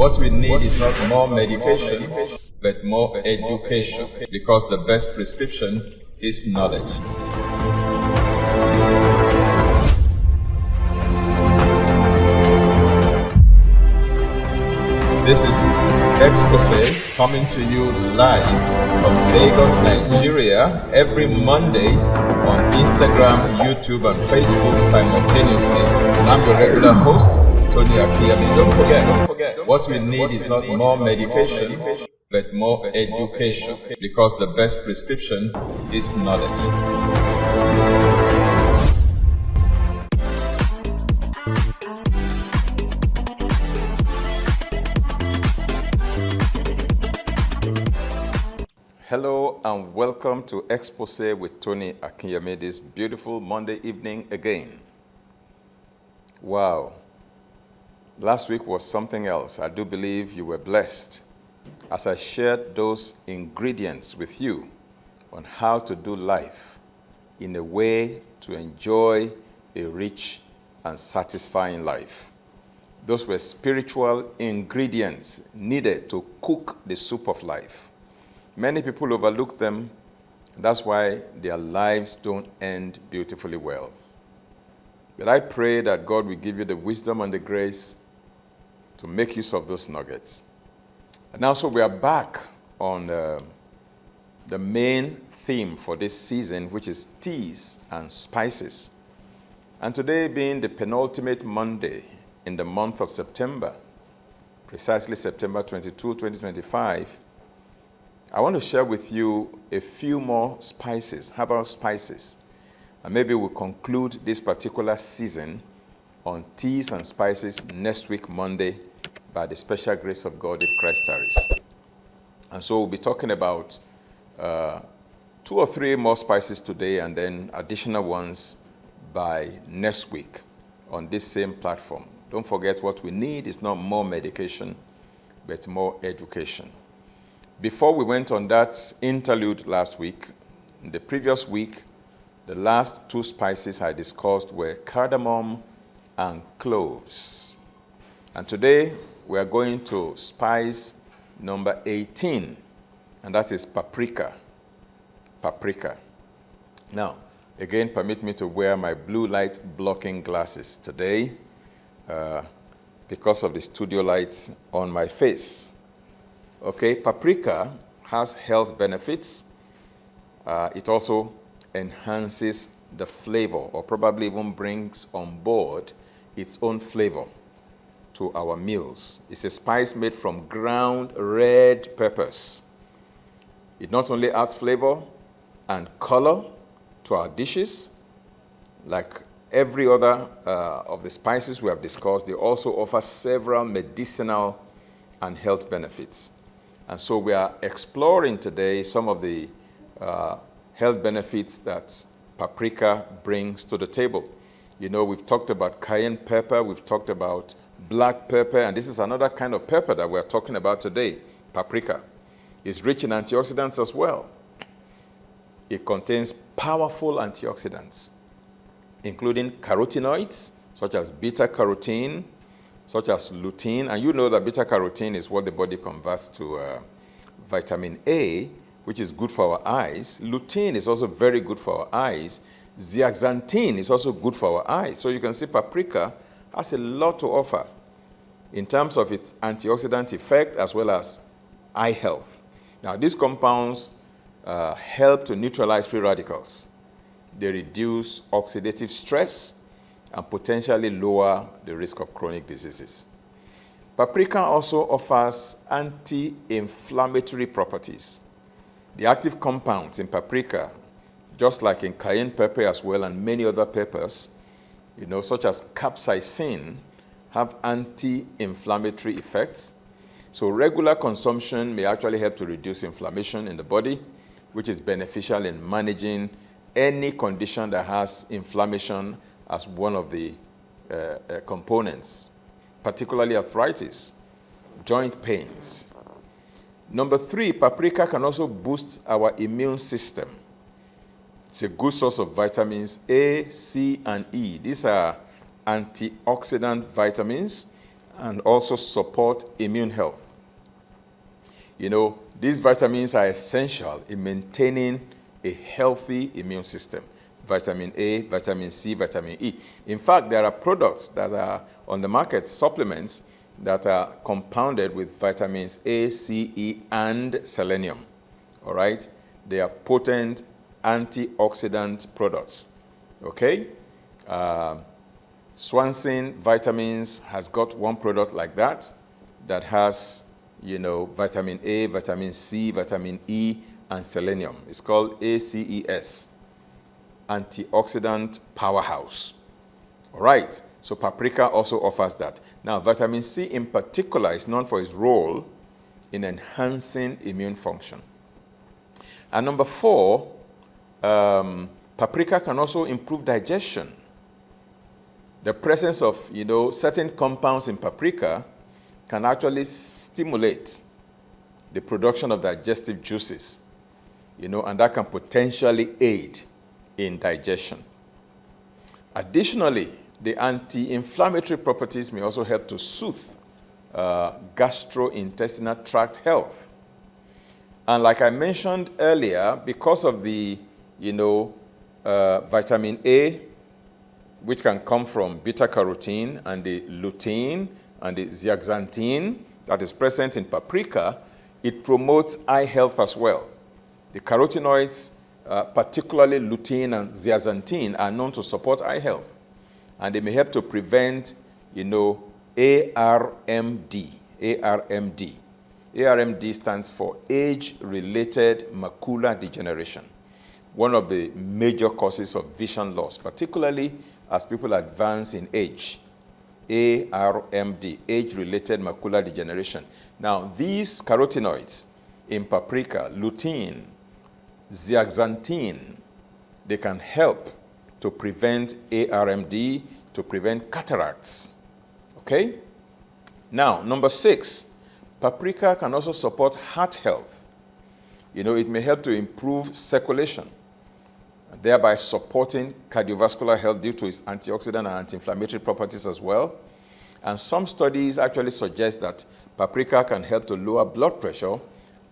What we need is not more medications, but more education, because the best prescription is knowledge. This is Exposé coming to you live from Lagos, Nigeria, every Monday on Instagram, YouTube, and Facebook simultaneously. I'm your regular host, Tony Akinyemi. Don't forget, what we need is not more medication, but more education, because the best prescription is knowledge. Hello and welcome to Exposé with Tony Akinyemi this beautiful Monday evening again. Wow. Last week was something else. I do believe you were blessed as I shared those ingredients with you on how to do life in a way to enjoy a rich and satisfying life. Those were spiritual ingredients needed to cook the soup of life. Many people overlook them. That's why their lives don't end beautifully well. But I pray that God will give you the wisdom and the grace to make use of those nuggets. And now, so we are back on the main theme for this season, which is teas and spices. And today being the penultimate Monday in the month of September, precisely September 22, 2025, I want to share with you a few more spices, herbal spices. And maybe we'll conclude this particular season on teas and spices next week, Monday, by the special grace of God, if Christ tarries. And so we'll be talking about 2 or 3 more spices today and then additional ones by next week on this same platform. Don't forget, what we need is not more medication, but more education. Before we went on that interlude last week, in the previous week, the last 2 spices I discussed were cardamom and cloves. And today, we are going to spice number 18, and that is paprika. Paprika. Now, again, permit me to wear my blue light blocking glasses today because of the studio lights on my face. Okay, paprika has health benefits. It also enhances the flavor, or probably even brings on board its own flavor to our meals. It's a spice made from ground red peppers. It not only adds flavor and color to our dishes, like every other of the spices we have discussed, they also offer several medicinal and health benefits. And so we are exploring today some of the health benefits that paprika brings to the table. You know, we've talked about cayenne pepper, we've talked about black pepper, and this is another kind of pepper that we're talking about today, paprika. It's rich in antioxidants as well. It contains powerful antioxidants, including carotenoids, such as beta-carotene, such as lutein, and you know that beta-carotene is what the body converts to vitamin A, which is good for our eyes. Lutein is also very good for our eyes. Zeaxanthin is also good for our eyes. So you can see paprika has a lot to offer in terms of its antioxidant effect as well as eye health. Now, these compounds help to neutralize free radicals. They reduce oxidative stress and potentially lower the risk of chronic diseases. Paprika also offers anti-inflammatory properties. The active compounds in paprika, just like in cayenne pepper as well and many other peppers, you know, such as capsaicin, have anti-inflammatory effects. So regular consumption may actually help to reduce inflammation in the body, which is beneficial in managing any condition that has inflammation as one of the components, particularly arthritis, joint pains. Number 3, paprika can also boost our immune system. It's a good source of vitamins A, C, and E. These are antioxidant vitamins and also support immune health. You know, these vitamins are essential in maintaining a healthy immune system. Vitamin A, vitamin C, vitamin E. In fact, there are products that are on the market, supplements, that are compounded with vitamins A, C, E, and selenium. All right? They are potent antioxidant products. Okay? Swanson Vitamins has got one product like that has, you know, vitamin A, vitamin C, vitamin E, and selenium. It's called ACES, Antioxidant Powerhouse. All right, so Paprika also offers that. Now, vitamin C in particular is known for its role in enhancing immune function. And number 4, Paprika can also improve digestion. The presence of, you know, certain compounds in paprika can actually stimulate the production of digestive juices, you know, and that can potentially aid in digestion. Additionally, the anti-inflammatory properties may also help to soothe gastrointestinal tract health. And like I mentioned earlier, because of the, you know, vitamin A, which can come from beta-carotene, and the lutein and the zeaxanthin that is present in paprika, it promotes eye health as well. The carotenoids, particularly lutein and zeaxanthin, are known to support eye health, and they may help to prevent, you know, ARMD. ARMD. ARMD stands for age-related macular degeneration, one of the major causes of vision loss, particularly as people advance in age. ARMD, age-related macular degeneration. Now, these carotenoids in paprika, lutein, zeaxanthin, they can help to prevent ARMD, to prevent cataracts. Okay? Now, number 6, paprika can also support heart health. You know, it may help to improve circulation, thereby supporting cardiovascular health due to its antioxidant and anti-inflammatory properties as well. And some studies actually suggest that paprika can help to lower blood pressure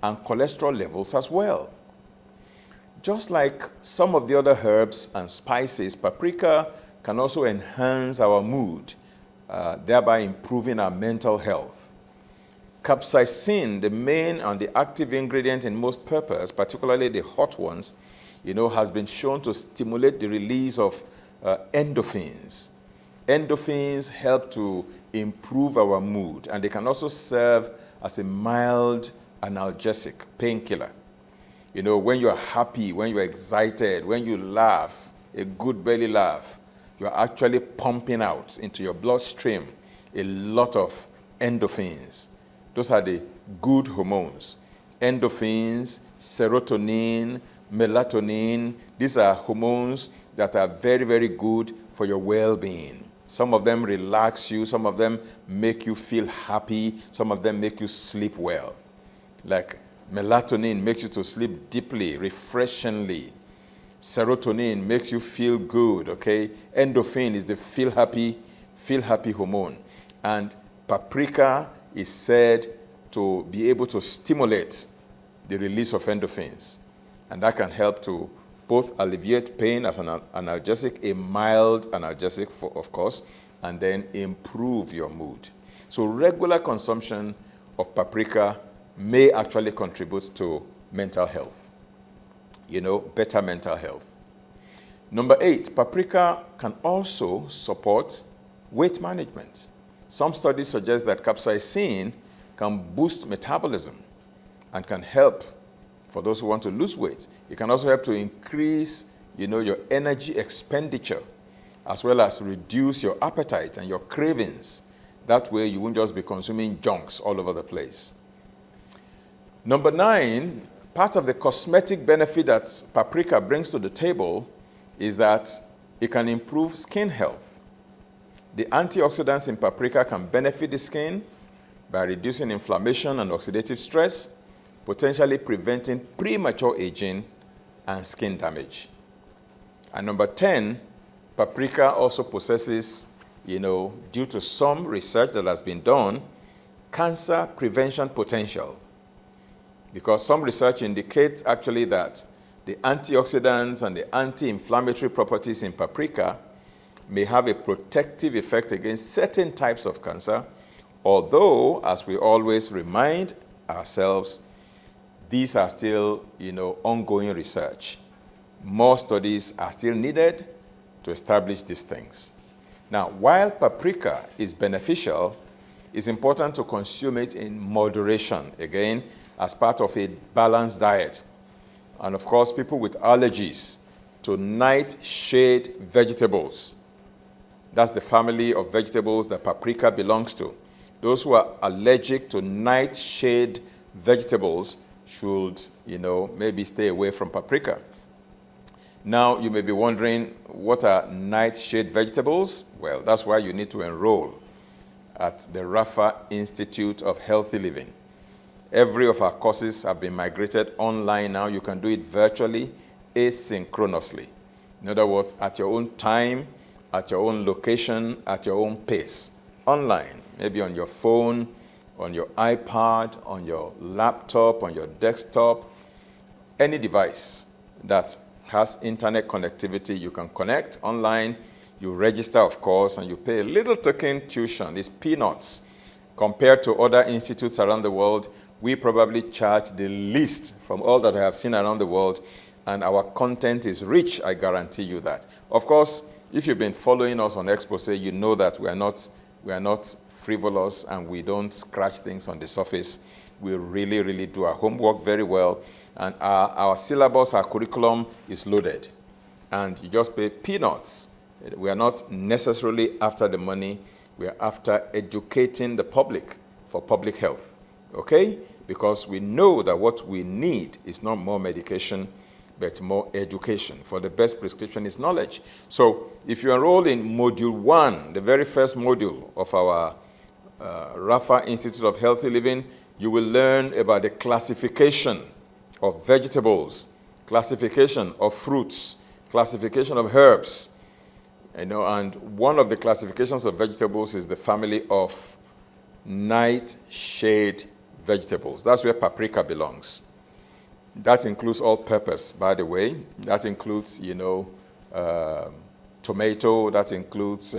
and cholesterol levels as well. Just like some of the other herbs and spices, paprika can also enhance our mood, thereby improving our mental health. Capsaicin, the main and the active ingredient in most peppers, particularly the hot ones, you know, has been shown to stimulate the release of endorphins. Endorphins help to improve our mood, and they can also serve as a mild analgesic, painkiller. You know, when you're happy, when you're excited, when you laugh, a good belly laugh, you're actually pumping out into your bloodstream a lot of endorphins. Those are the good hormones. Endorphins, serotonin, melatonin, these are hormones that are very, very good for your well-being. Some of them relax you, some of them make you feel happy, some of them make you sleep well. Like melatonin makes you to sleep deeply, refreshingly. Serotonin makes you feel good, okay? Endorphin is the feel happy hormone. And paprika is said to be able to stimulate the release of endorphins. And that can help to both alleviate pain as an analgesic, a mild analgesic, of course, and then improve your mood. So regular consumption of paprika may actually contribute to mental health, you know, better mental health. Number 8, paprika can also support weight management. Some studies suggest that capsaicin can boost metabolism and can help for those who want to lose weight. It can also help to increase, you know, your energy expenditure, as well as reduce your appetite and your cravings. That way you won't just be consuming junks all over the place. Number 9, part of the cosmetic benefit that paprika brings to the table is that it can improve skin health. The antioxidants in paprika can benefit the skin by reducing inflammation and oxidative stress, potentially preventing premature aging and skin damage. And number 10, paprika also possesses due to some research that has been done, cancer prevention potential. Because some research indicates actually that the antioxidants and the anti-inflammatory properties in paprika may have a protective effect against certain types of cancer, although, as we always remind ourselves, these are still, ongoing research. More studies are still needed to establish these things. Now, while paprika is beneficial, it's important to consume it in moderation, again, as part of a balanced diet. And of course, people with allergies to nightshade vegetables, that's the family of vegetables that paprika belongs to. Those who are allergic to nightshade vegetables should, maybe stay away from paprika. Now, you may be wondering, what are nightshade vegetables? Well, that's why you need to enroll at the Rafa Institute of Healthy Living. Every of our courses have been migrated online now. You can do it virtually, asynchronously. In other words, at your own time, at your own location, at your own pace. Online, maybe on your phone, on your iPad, on your laptop, on your desktop, any device that has internet connectivity, you can connect online. You register, of course, and you pay a little token tuition. It's peanuts. Compared to other institutes around the world, we probably charge the least from all that I have seen around the world, and our content is rich, I guarantee you that. Of course, if you've been following us on Exposé, you know that we are not frivolous and we don't scratch things on the surface. We really, really do our homework very well, and our syllabus, our curriculum is loaded, and you just pay peanuts. We are not necessarily after the money. We are after educating the public for public health, okay? Because we know that what we need is not more medication, but more education. For the best prescription is knowledge. So if you enroll in Module 1, the very first module of our Rafa Institute of Healthy Living, you will learn about the classification of vegetables, classification of fruits, classification of herbs. And one of the classifications of vegetables is the family of nightshade vegetables. That's where paprika belongs. That includes all peppers, by the way. That includes, tomato. That includes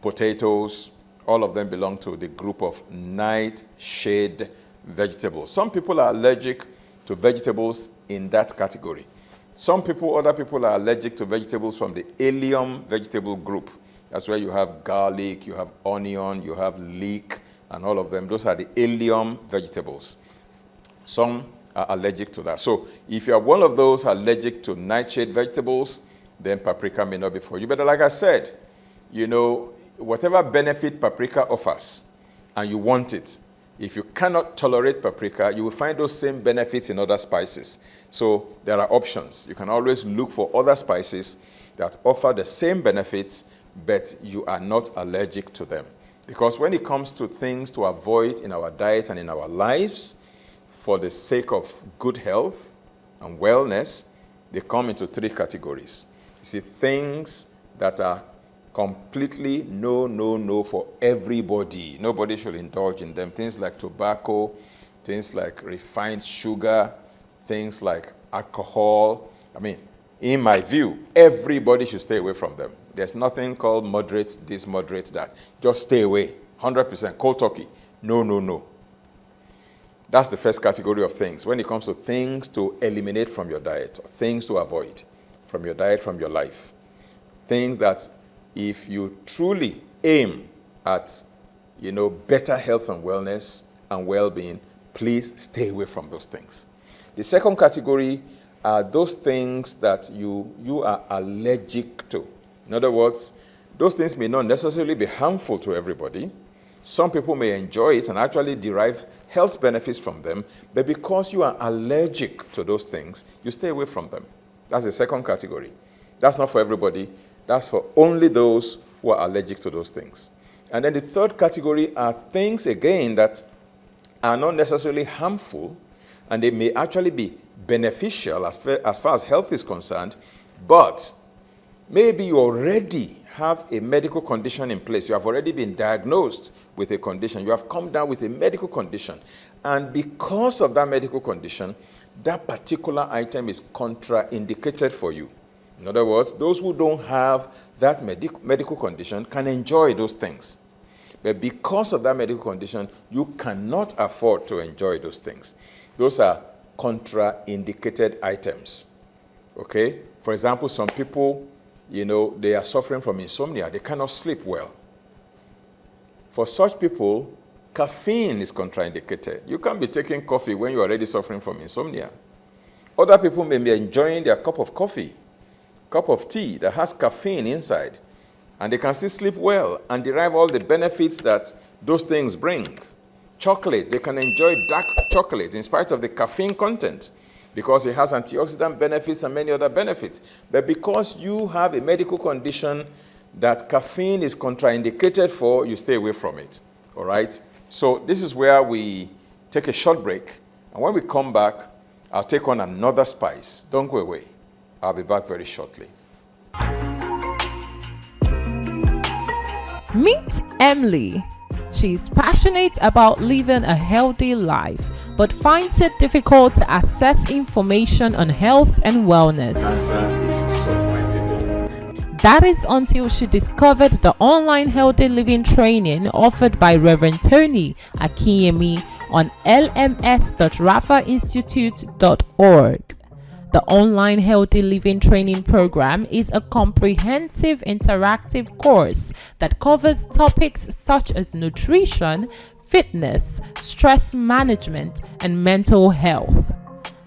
potatoes. All of them belong to the group of nightshade vegetables. Some people are allergic to vegetables in that category. Other people are allergic to vegetables from the allium vegetable group. That's where you have garlic, you have onion, you have leek, and all of them. Those are the allium vegetables. Some are allergic to that. So if you are one of those allergic to nightshade vegetables, then paprika may not be for you. But like I said, whatever benefit paprika offers, and you want it, if you cannot tolerate paprika, you will find those same benefits in other spices. So there are options. You can always look for other spices that offer the same benefits, but you are not allergic to them. Because when it comes to things to avoid in our diet and in our lives, for the sake of good health and wellness, they come into three categories. You see, things that are completely no for everybody. Nobody should indulge in them. Things like tobacco, things like refined sugar, things like alcohol. In my view, everybody should stay away from them. There's nothing called moderate this, moderate that. Just stay away. 100% cold turkey. No. That's the first category of things. When it comes to things to eliminate from your diet, or things to avoid from your diet, from your life. Things that if you truly aim at, better health and wellness and well-being, please stay away from those things. The second category are those things that you are allergic to. In other words, those things may not necessarily be harmful to everybody. Some people may enjoy it and actually derive health benefits from them, but because you are allergic to those things, you stay away from them. That's the second category. That's not for everybody. That's for only those who are allergic to those things. And then the third category are things, again, that are not necessarily harmful, and they may actually be beneficial as far as health is concerned, but maybe you already have a medical condition in place. You have already been diagnosed with a condition. You have come down with a medical condition. And because of that medical condition, that particular item is contraindicated for you. In other words, those who don't have that medical condition can enjoy those things. But because of that medical condition, you cannot afford to enjoy those things. Those are contraindicated items. Okay? For example, some people, they are suffering from insomnia. They cannot sleep well. For such people, caffeine is contraindicated. You can't be taking coffee when you're already suffering from insomnia. Other people may be enjoying their cup of coffee, cup of tea that has caffeine inside, and they can still sleep well and derive all the benefits that those things bring. Chocolate, they can enjoy dark chocolate in spite of the caffeine content because it has antioxidant benefits and many other benefits. But because you have a medical condition that caffeine is contraindicated for, you stay away from it. All right? So this is where we take a short break. And when we come back, I'll take on another spice. Don't go away. I'll be back very shortly. Meet Emily. She's passionate about living a healthy life, but finds it difficult to access information on health and wellness. Cancer is survivable. That is until she discovered the online healthy living training offered by Reverend Tony Akinyemi on lms.rafainstitute.org. The online healthy living training program is a comprehensive interactive course that covers topics such as nutrition, fitness, stress management, and mental health.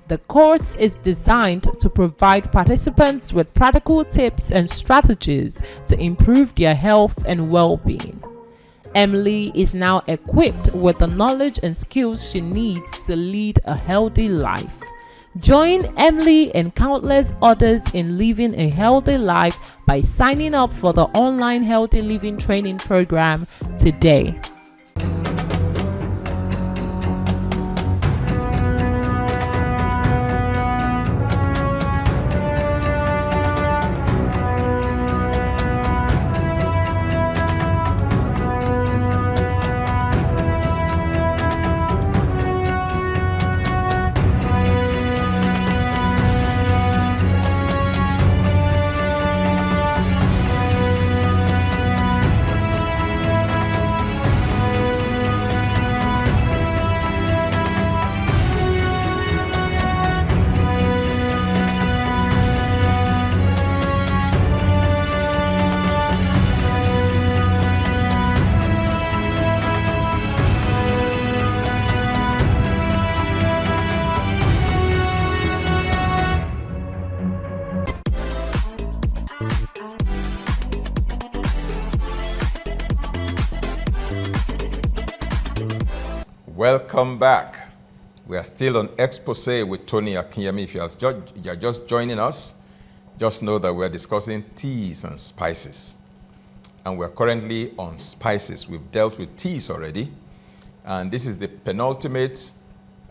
The course is designed to provide participants with practical tips and strategies to improve their health and well-being. Emily is now equipped with the knowledge and skills she needs to lead a healthy life. Join Emily and countless others in living a healthy life by signing up for the online healthy living training program today. Welcome back. We are still on Exposé with Tony Akinyemi. If you are just joining us, just know that we're discussing teas and spices. And we're currently on spices. We've dealt with teas already. And this is the penultimate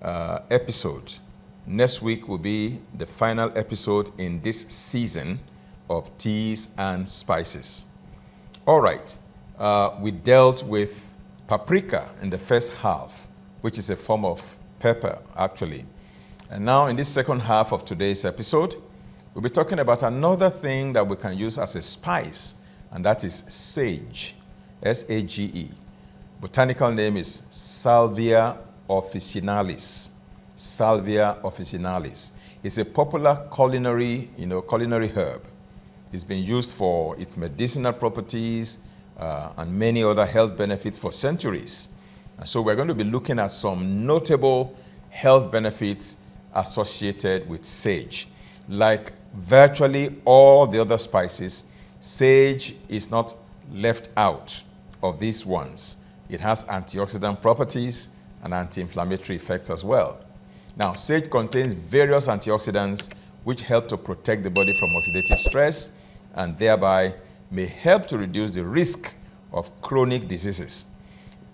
episode. Next week will be the final episode in this season of teas and spices. All right. We dealt with paprika in the first half, which is a form of pepper, actually. And now in this second half of today's episode, we'll be talking about another thing that we can use as a spice, and that is sage, S-A-G-E. Botanical name is Salvia officinalis. Salvia officinalis. It's a popular culinary herb. It's been used for its medicinal properties and many other health benefits for centuries. And so we're going to be looking at some notable health benefits associated with sage. Like virtually all the other spices, sage is not left out of these ones. It has antioxidant properties and anti-inflammatory effects as well. Now, sage contains various antioxidants which help to protect the body from oxidative stress and thereby may help to reduce the risk of chronic diseases.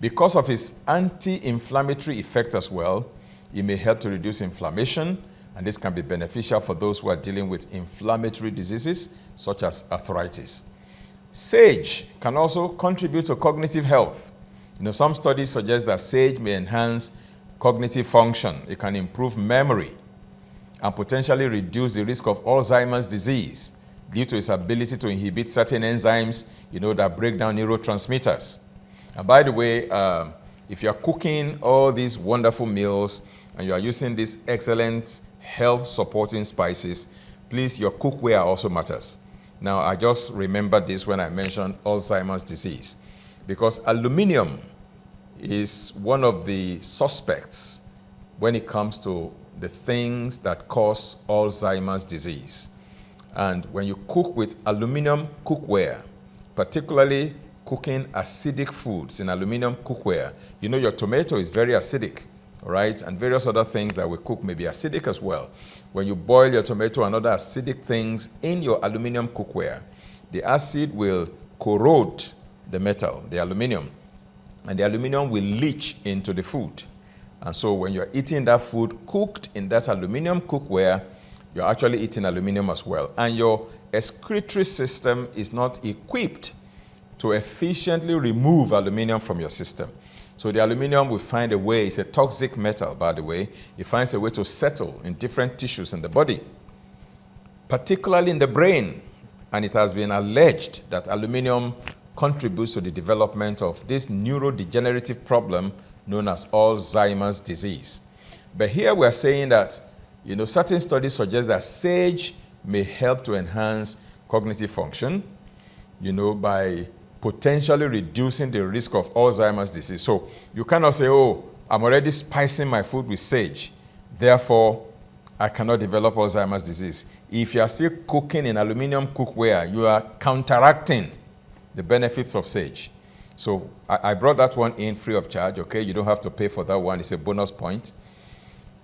Because of its anti-inflammatory effect as well, it may help to reduce inflammation, and this can be beneficial for those who are dealing with inflammatory diseases such as arthritis. Sage can also contribute to cognitive health. Some studies suggest that sage may enhance cognitive function. It can improve memory and potentially reduce the risk of Alzheimer's disease due to its ability to inhibit certain enzymes, that break down neurotransmitters. And by the way, if you're cooking all these wonderful meals and you are using these excellent health-supporting spices, please, your cookware also matters. Now, I just remembered this when I mentioned Alzheimer's disease, because aluminum is one of the suspects when it comes to the things that cause Alzheimer's disease. And when you cook with aluminum cookware, particularly cooking acidic foods in aluminum cookware, your tomato is very acidic, all right? And various other things that we cook may be acidic as well. When you boil your tomato and other acidic things in your aluminum cookware, the acid will corrode the metal, the aluminum, and the aluminum will leach into the food. And so when you're eating that food cooked in that aluminum cookware, you're actually eating aluminum as well. And your excretory system is not equipped to efficiently remove aluminum from your system. So the aluminum will find a way, it's a toxic metal, by the way, it finds a way to settle in different tissues in the body, particularly in the brain. And it has been alleged that aluminum contributes to the development of this neurodegenerative problem known as Alzheimer's disease. But here we're saying that, certain studies suggest that sage may help to enhance cognitive function, by potentially reducing the risk of Alzheimer's disease. So you cannot say, oh, I'm already spicing my food with sage, therefore I cannot develop Alzheimer's disease. If you are still cooking in aluminum cookware, you are counteracting the benefits of sage. So I brought that one in free of charge, okay? You don't have to pay for that one. It's a bonus point.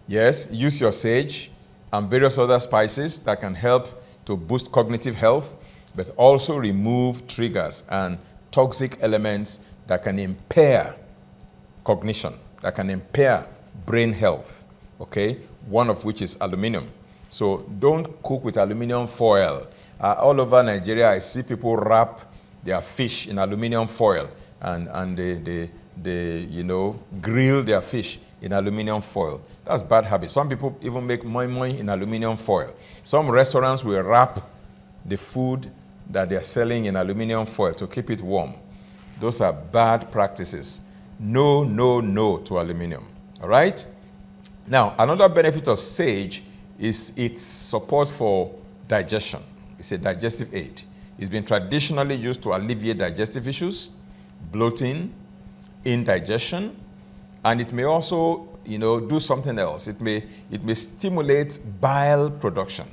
Yes, use your sage and various other spices that can help to boost cognitive health, but also remove triggers and toxic elements that can impair cognition, that can impair brain health, okay? One of which is aluminum. So don't cook with aluminum foil. All over Nigeria, I see people wrap their fish in aluminum foil and they grill their fish in aluminum foil. That's bad habit. Some people even make moi moi in aluminum foil. Some restaurants will wrap the food that they're selling in aluminum foil to keep it warm. Those are bad practices. No, no, no to aluminum. All right? Now, another benefit of sage is its support for digestion. It's a digestive aid. It's been traditionally used to alleviate digestive issues, bloating, indigestion, and it may also, do something else. It may stimulate bile production.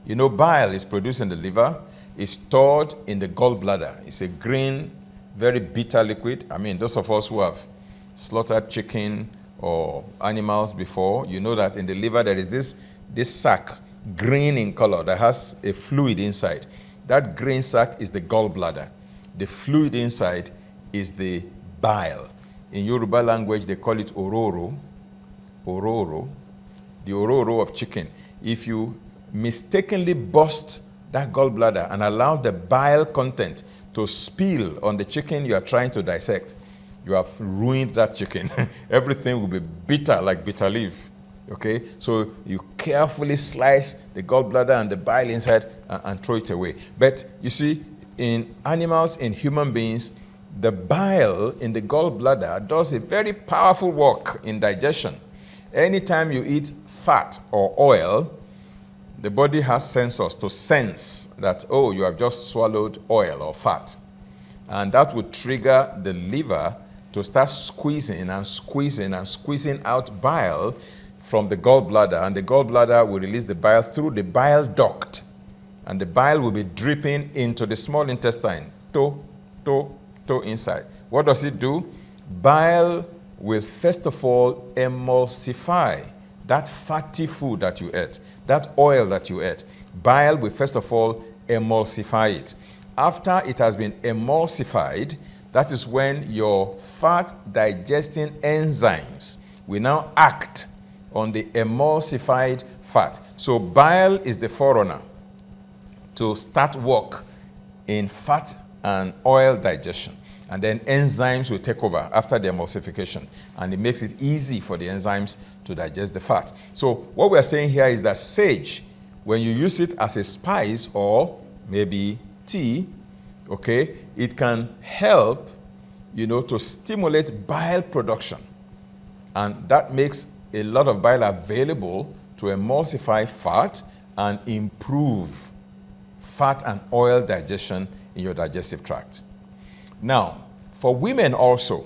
Bile is produced in the liver, is stored in the gallbladder. It's a green, very bitter liquid. I mean, those of us who have slaughtered chicken or animals before, you know that in the liver there is this sac, green in color, that has a fluid inside. That green sac is the gallbladder. The fluid inside is the bile. In Yoruba language, they call it ororo. Ororo. The ororo of chicken. If you mistakenly burst that gallbladder and allow the bile content to spill on the chicken you are trying to dissect, you have ruined that chicken. Everything will be bitter like bitter leaf. Okay? So you carefully slice the gallbladder and the bile inside and throw it away. But you see, in animals, in human beings, the bile in the gallbladder does a very powerful work in digestion. Anytime you eat fat or oil, the body has sensors to sense that, oh, you have just swallowed oil or fat. And that would trigger the liver to start squeezing and squeezing and squeezing out bile from the gallbladder. And the gallbladder will release the bile through the bile duct. And the bile will be dripping into the small intestine, toe inside. What does it do? Bile will first of all emulsify that fatty food that you ate, that oil that you ate. Bile will first of all emulsify it. After it has been emulsified, that is when your fat digesting enzymes will now act on the emulsified fat. So bile is the forerunner to start work in fat and oil digestion. And then enzymes will take over after the emulsification. And it makes it easy for the enzymes to digest the fat. So what we're saying here is that sage, when you use it as a spice or maybe tea, okay, it can help, to stimulate bile production. And that makes a lot of bile available to emulsify fat and improve fat and oil digestion in your digestive tract. Now, for women also,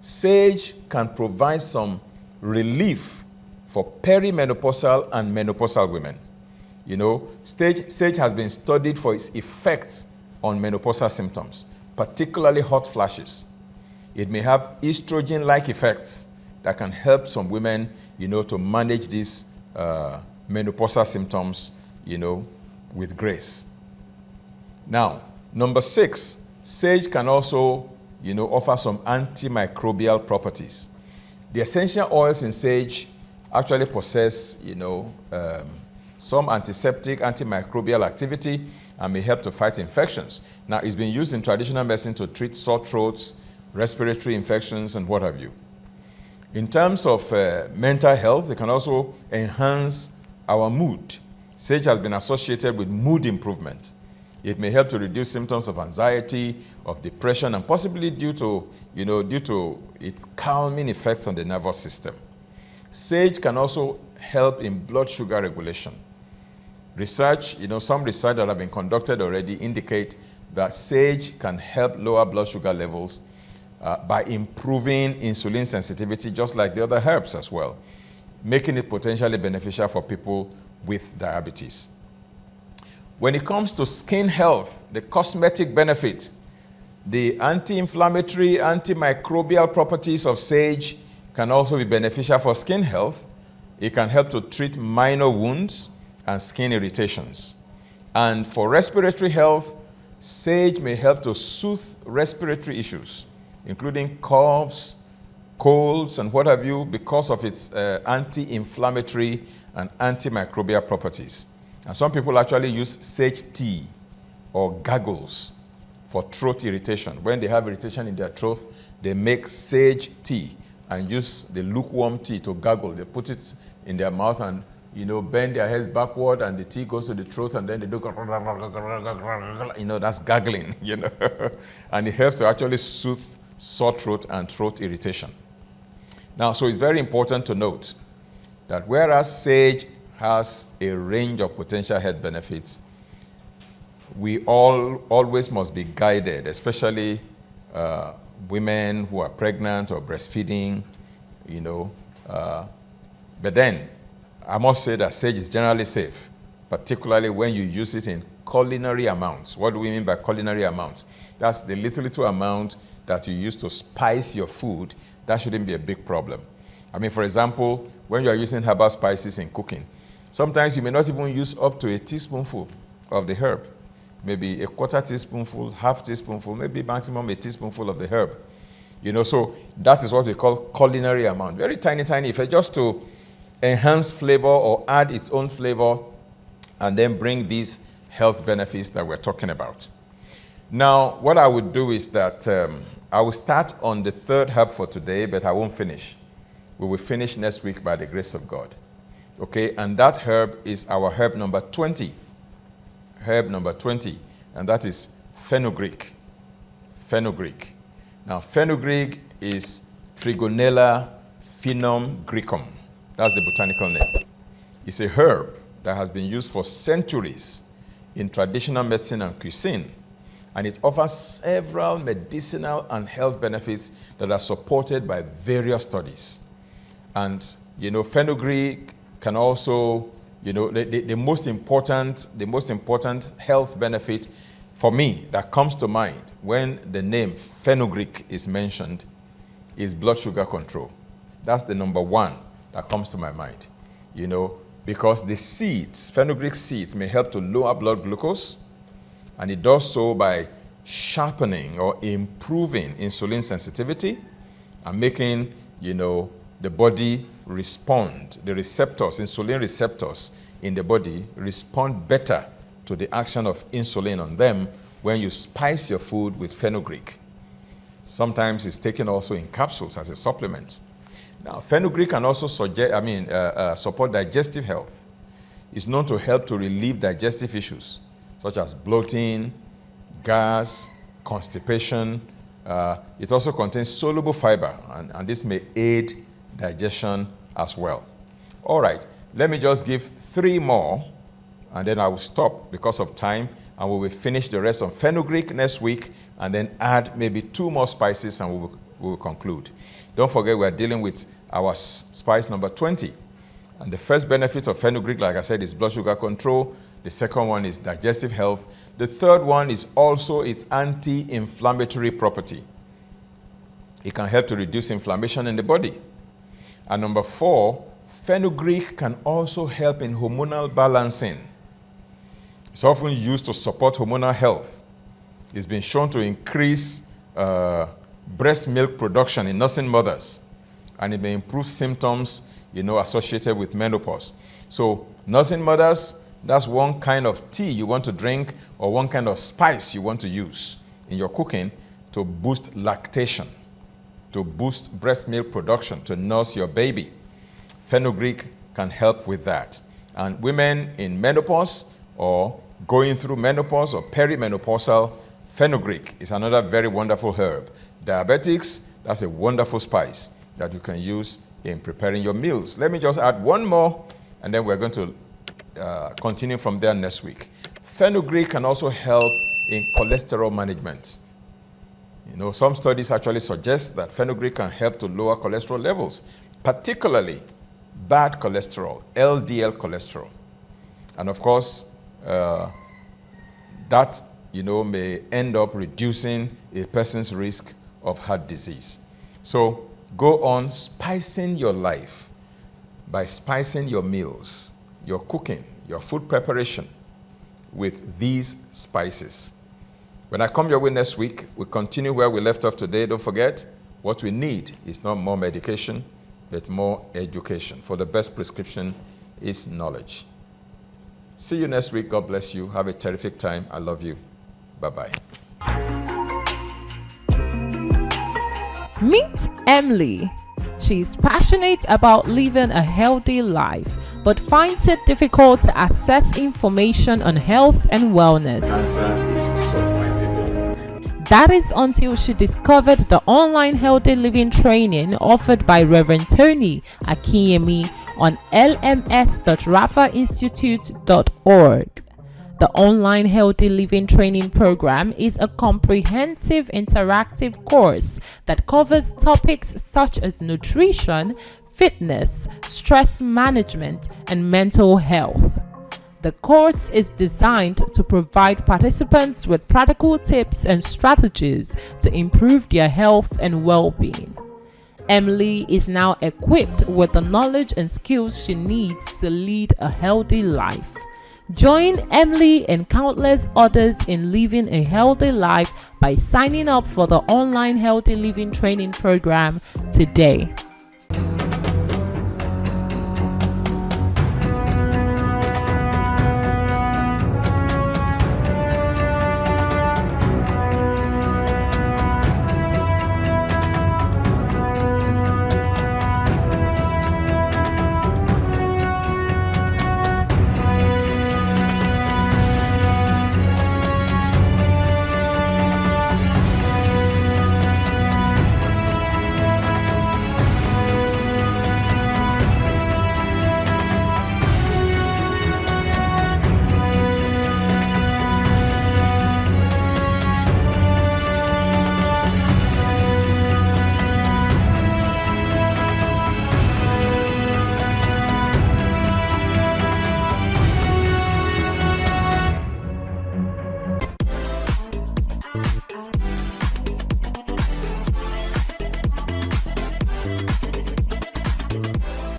sage can provide some relief for perimenopausal and menopausal women. Sage has been studied for its effects on menopausal symptoms, particularly hot flashes. It may have estrogen-like effects that can help some women, to manage these menopausal symptoms, with grace. Now, number 6, sage can also, offer some antimicrobial properties. The essential oils in sage actually possess, some antiseptic, antimicrobial activity and may help to fight infections. Now, it's been used in traditional medicine to treat sore throats, respiratory infections, and what have you. In terms of mental health, it can also enhance our mood. Sage has been associated with mood improvement. It may help to reduce symptoms of anxiety, of depression, and possibly due to its calming effects on the nervous system. Sage can also help in blood sugar regulation. Research, some research that have been conducted already indicate that sage can help lower blood sugar levels by improving insulin sensitivity, just like the other herbs as well, making it potentially beneficial for people with diabetes. When it comes to skin health, the cosmetic benefit, the anti-inflammatory, antimicrobial properties of sage can also be beneficial for skin health. It can help to treat minor wounds and skin irritations. And for respiratory health, sage may help to soothe respiratory issues, including coughs, colds, and what have you, because of its anti-inflammatory and antimicrobial properties. And some people actually use sage tea or gargles for throat irritation. When they have irritation in their throat, they make sage tea and use the lukewarm tea to gargle. They put it in their mouth and bend their heads backward, and the tea goes to the throat, and then they do, that's gargling, and it helps to actually soothe sore throat and throat irritation. Now, so it's very important to note that whereas sage has a range of potential health benefits, we always must be guided, especially women who are pregnant or breastfeeding, but then I must say that sage is generally safe, particularly when you use it in culinary amounts. What do we mean by culinary amounts? That's the little amount that you use to spice your food. That shouldn't be a big problem. I mean, for example, when you are using herbal spices in cooking, sometimes you may not even use up to a teaspoonful of the herb. Maybe a quarter teaspoonful, half teaspoonful, maybe maximum a teaspoonful of the herb. So that is what we call culinary amount. Very tiny, if it's just to enhance flavor or add its own flavor and then bring these health benefits that we're talking about. Now, what I would do is that I will start on the third herb for today, but I won't finish. We will finish next week by the grace of God. Okay, and that herb is our herb number 20. Herb number 20, and that is fenugreek. Fenugreek. Now, fenugreek is Trigonella phenum greecum. That's the botanical name. It's a herb that has been used for centuries in traditional medicine and cuisine, and it offers several medicinal and health benefits that are supported by various studies. And, fenugreek can also, the most important health benefit for me that comes to mind when the name fenugreek is mentioned is blood sugar control. That's the number one that comes to my mind, because the seeds, fenugreek seeds, may help to lower blood glucose, and it does so by sharpening or improving insulin sensitivity and making, the body respond, the receptors, insulin receptors in the body respond better to the action of insulin on them when you spice your food with fenugreek. Sometimes it's taken also in capsules as a supplement. Now, fenugreek can also support digestive health. It's known to help to relieve digestive issues such as bloating, gas, constipation. It also contains soluble fiber, and this may aid digestion as well. All right, let me just give 3 more, and then I will stop because of time, and we will finish the rest on fenugreek next week, and then add maybe 2 more spices, and we will conclude. Don't forget, we are dealing with our spice number 20. And the first benefit of fenugreek, like I said, is blood sugar control. The second one is digestive health. The third one is also its anti-inflammatory property. It can help to reduce inflammation in the body. And number 4, fenugreek can also help in hormonal balancing. It's often used to support hormonal health. It's been shown to increase breast milk production in nursing mothers, and it may improve symptoms, associated with menopause. So nursing mothers, that's one kind of tea you want to drink or one kind of spice you want to use in your cooking to boost lactation, to boost breast milk production, to nurse your baby. Fenugreek can help with that. And women in menopause or going through menopause or perimenopausal, fenugreek is another very wonderful herb. Diabetics, that's a wonderful spice that you can use in preparing your meals. Let me just add 1 more, and then we're going to continue from there next week. Fenugreek can also help in cholesterol management. Some studies actually suggest that fenugreek can help to lower cholesterol levels, particularly bad cholesterol, LDL cholesterol. And of course, that may end up reducing a person's risk of heart disease. So go on spicing your life by spicing your meals, your cooking, your food preparation with these spices. When I come your way next week, we continue where we left off today. Don't forget, what we need is not more medication, but more education. For the best prescription is knowledge. See you next week. God bless you. Have a terrific time. I love you. Bye-bye. Meet Emily. She's passionate about living a healthy life, but finds it difficult to access information on health and wellness. Answer is survivable. That is until she discovered the online healthy living training offered by Reverend Tony Akinyemi on lms.rafainstitute.org. The online healthy living training program is a comprehensive interactive course that covers topics such as nutrition, fitness, stress management, and mental health. The course is designed to provide participants with practical tips and strategies to improve their health and well-being. Emily is now equipped with the knowledge and skills she needs to lead a healthy life. Join Emily and countless others in living a healthy life by signing up for the online healthy living training program today.